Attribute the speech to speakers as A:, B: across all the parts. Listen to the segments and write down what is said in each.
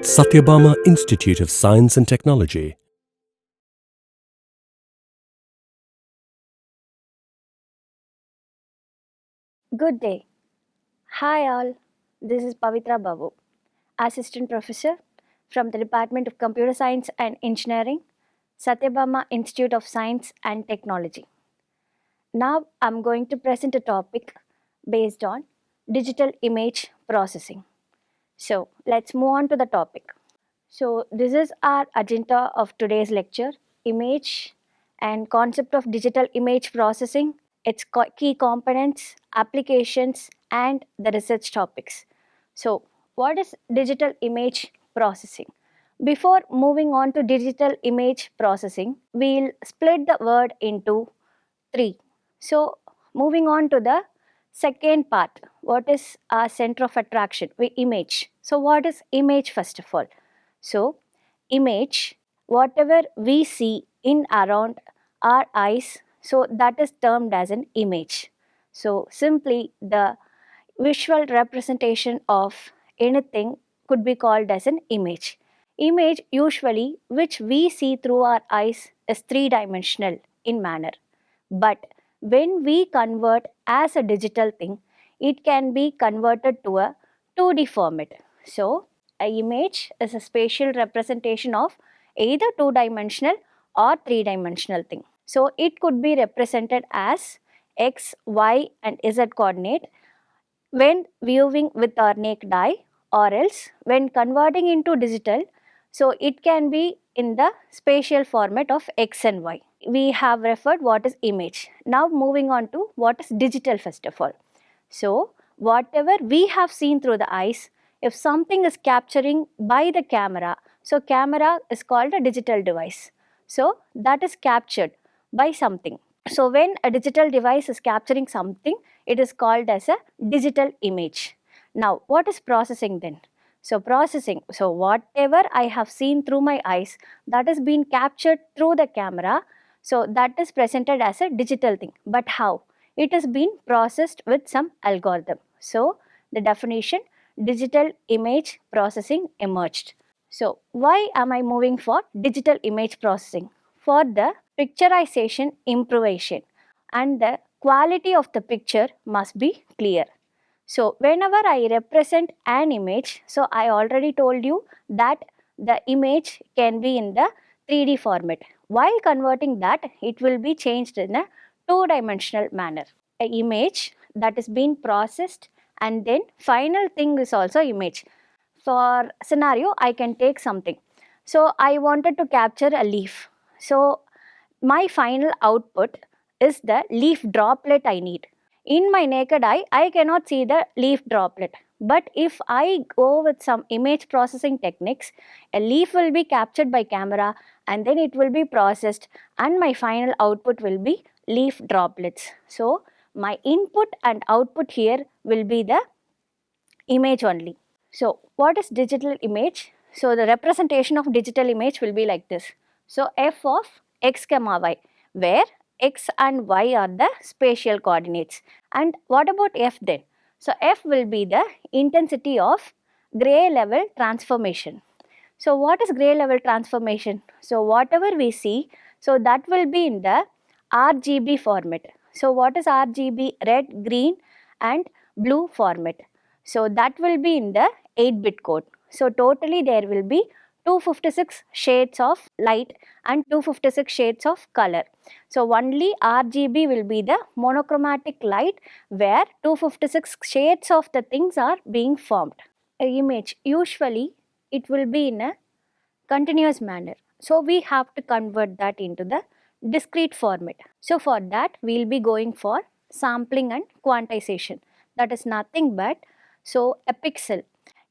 A: Satyabama Institute of Science and Technology.
B: Good day. Hi all. This is Pavithra Babu, Assistant Professor from the Department of Computer Science and Engineering, Satyabama Institute of Science and Technology. Now I'm going to present a topic based on digital image processing. So let's move on to the topic. So this is our agenda of today's lecture: image and concept of digital image processing, its key components, applications, and the research topics. So, what is digital image processing? Before moving on to digital image processing, we'll split the word into three. So, moving on to the second part, what is our center of attraction? Image. So, what is image first of all? So, image, whatever we see in around our eyes, so that is termed as an image. So, simply the visual representation of anything could be called as an image. Image, usually, which we see through our eyes, is three dimensional in manner. But when we convert as a digital thing, it can be converted to a 2D format. So, an image is a spatial representation of either two-dimensional or three-dimensional thing. So, it could be represented as x, y, and z coordinate when viewing with our naked eye, or else when converting into digital, so it can be in the spatial format of x and y. We have referred what is image. Now moving on to what is digital first of all. So whatever we have seen through the eyes, if something is capturing by the camera, so camera is called a digital device. So that is captured by something. So when a digital device is capturing something, it is called as a digital image. Now what is processing then? So processing, so whatever I have seen through my eyes, that is being captured through the camera, so that is presented as a digital thing. But how? It has been processed with some algorithm. So the definition, digital image processing emerged. So why am I moving for digital image processing? For the picturization improvisation, and the quality of the picture must be clear. So whenever I represent an image, so I already told you that the image can be in the 3D format. While converting that, it will be changed in a two-dimensional manner. An image that is being processed, and then final thing is also image. For scenario, I can take something. So I wanted to capture a leaf. So my final output is the leaf droplet I need. In my naked eye, I cannot see the leaf droplet. But if I go with some image processing techniques, a leaf will be captured by camera and then it will be processed, and my final output will be leaf droplets. So my input and output here will be the image only. So what is digital image? So the representation of digital image will be like this. So f of x comma y, where x and y are the spatial coordinates. And what about f then? So f will be the intensity of gray level transformation. So what is gray level transformation? So whatever we see, so that will be in the RGB format. So what is RGB? Red, green and blue format. So that will be in the 8-bit code. So totally there will be 256 shades of light and 256 shades of color. So only RGB will be the monochromatic light where 256 shades of the things are being formed. An image, usually it will be in a continuous manner. So we have to convert that into the discrete format. So for that we will be going for sampling and quantization. That is nothing but, so a pixel,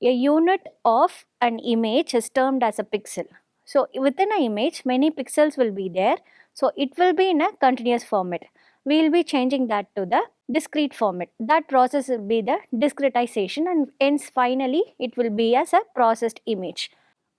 B: a unit of an image is termed as a pixel. So within an image many pixels will be there. So it will be in a continuous format. We will be changing that to the discrete format. That process will be the discretization, and hence finally it will be as a processed image.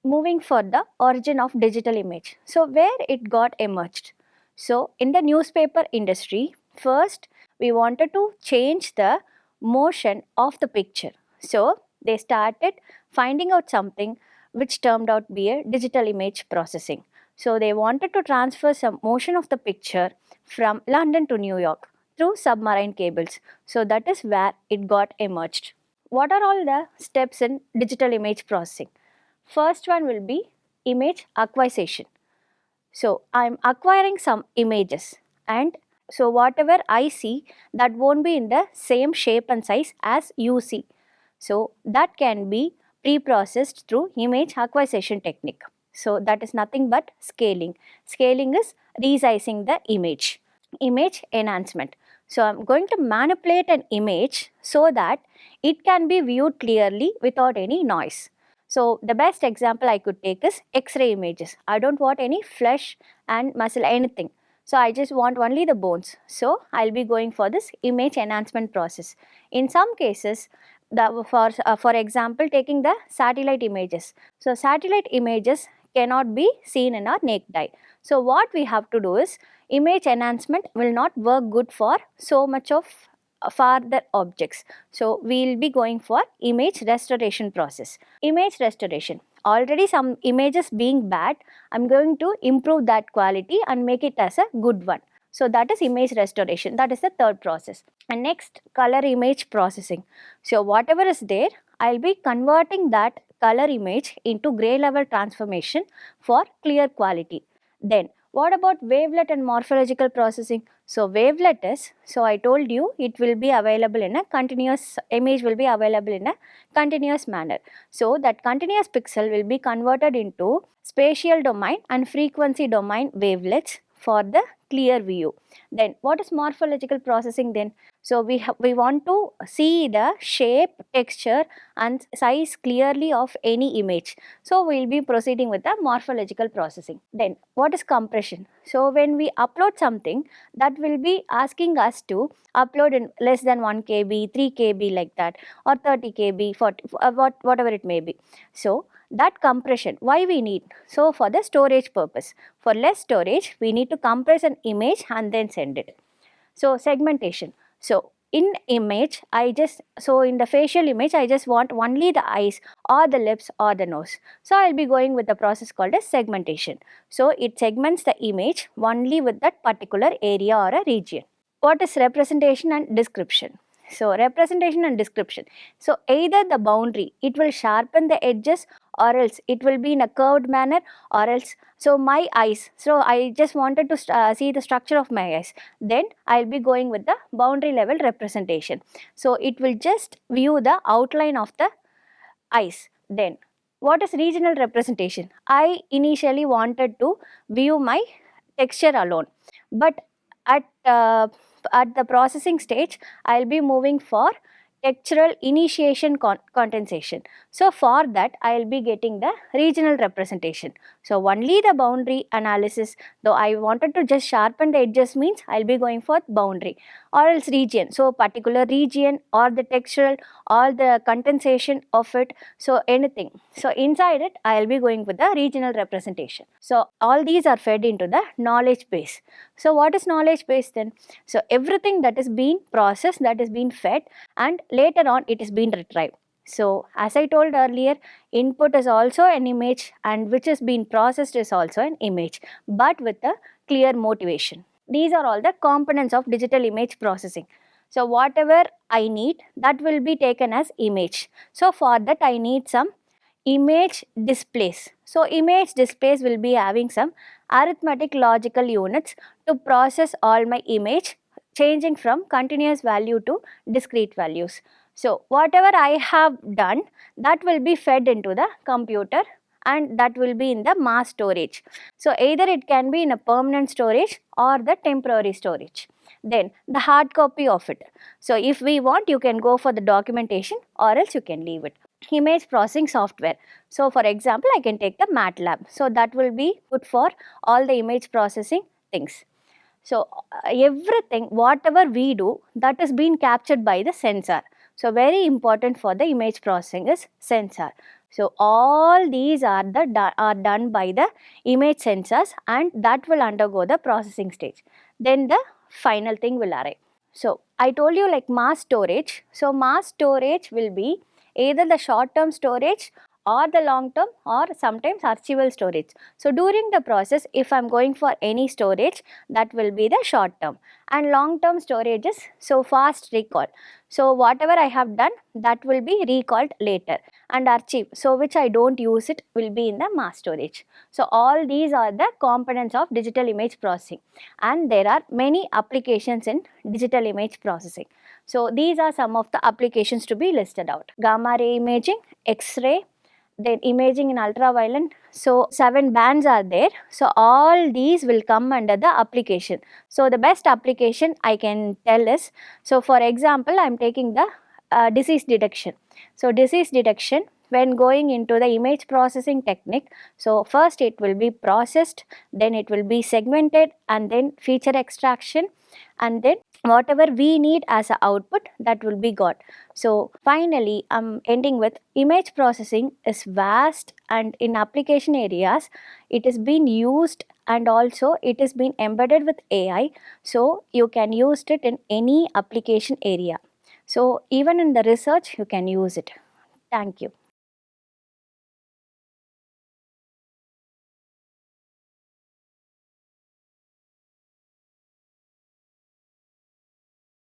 B: Moving for the origin of digital image. So where it got emerged? So in the newspaper industry, first we wanted to change the motion of the picture. So they started finding out something which turned out to be a digital image processing. So they wanted to transfer some motion of the picture from London to New York through submarine cables. So that is where it got emerged. What are all the steps in digital image processing? First one will be image acquisition. So I'm acquiring some images, and so whatever I see, that won't be in the same shape and size as you see. So that can be pre-processed through image acquisition technique. So that is nothing but scaling. Scaling is resizing the image. Image enhancement. So I'm going to manipulate an image so that it can be viewed clearly without any noise. So the best example I could take is X-ray images. I don't want any flesh and muscle, anything. So I just want only the bones. So I'll be going for this image enhancement process. In some cases, for example, taking the satellite images. So satellite images cannot be seen in our naked eye. So what we have to do is, image enhancement will not work good for so much of farther objects. So we'll be going for image restoration process. Image restoration. Already some images being bad, I'm going to improve that quality and make it as a good one. So that is image restoration. That is the third process. And next, color image processing. So whatever is there, I'll be converting that color image into gray level transformation for clear quality. Then what about wavelet and morphological processing? So wavelet is, so I told you it will be available in a continuous, image will be available in a continuous manner. So that continuous pixel will be converted into spatial domain and frequency domain wavelets for the clear view. Then what is morphological processing then? So we want to see the shape, texture and size clearly of any image. So we will be proceeding with the morphological processing. Then what is compression? So when we upload something, that will be asking us to upload in less than 1 KB, 3 KB like that, or 30 KB, 40, whatever it may be. So that compression, why we need? So for the storage purpose. For less storage, we need to compress an image and then send it. So segmentation. So in image, in the facial image, I just want only the eyes or the lips or the nose. So I'll be going with the process called as segmentation. So it segments the image only with that particular area or a region. What is representation and description? So representation and description. So either the boundary, it will sharpen the edges, or else it will be in a curved manner, or else, so my eyes, so I just wanted to see the structure of my eyes, then I'll be going with the boundary level representation. So it will just view the outline of the eyes. Then what is regional representation? I initially wanted to view my texture alone, but at the processing stage, I'll be moving for textural initiation condensation. So for that, I'll be getting the regional representation. So only the boundary analysis, though I wanted to just sharpen the edges, means I'll be going for boundary, or else region. So particular region or the textural or the condensation of it, so anything. So inside it, I'll be going with the regional representation. So all these are fed into the knowledge base. So what is knowledge base then? So everything that is being processed, that is being fed, and later on it is being retrieved. So as I told earlier, input is also an image, and which is being processed is also an image, but with a clear motivation. These are all the components of digital image processing. So whatever I need, that will be taken as image. So for that I need some image displays. So image displays will be having some arithmetic logical units to process all my image, changing from continuous value to discrete values. So whatever I have done, that will be fed into the computer, and that will be in the mass storage. So either it can be in a permanent storage or the temporary storage. Then the hard copy of it. So if we want, you can go for the documentation, or else you can leave it. Image processing software. So for example, I can take the MATLAB. So that will be good for all the image processing things. So everything, whatever we do, that is being captured by the sensor. So very important for the image processing is sensor. So all these are done by the image sensors, and that will undergo the processing stage. Then the final thing will arrive. So I told you like mass storage. So mass storage will be either the short term storage or the long term or sometimes archival storage. So during the process, if I'm going for any storage, that will be the short term, and long term storage is so fast recall. So whatever I have done, that will be recalled later, and archive, so which I don't use it, will be in the mass storage. So all these are the components of digital image processing, and there are many applications in digital image processing. So these are some of the applications to be listed out: gamma ray imaging, X-ray, then imaging in ultraviolet. So 7 bands are there. So all these will come under the application. So the best application I can tell is, so for example, I am taking the disease detection. So disease detection, when going into the image processing technique, so first it will be processed, then it will be segmented, and then feature extraction, and then whatever we need as a output, that will be got. So finally, I'm ending with, image processing is vast, and in application areas it is being used, and also it is being embedded with AI, so you can use it in any application area. So even in the research you can use it. Thank you.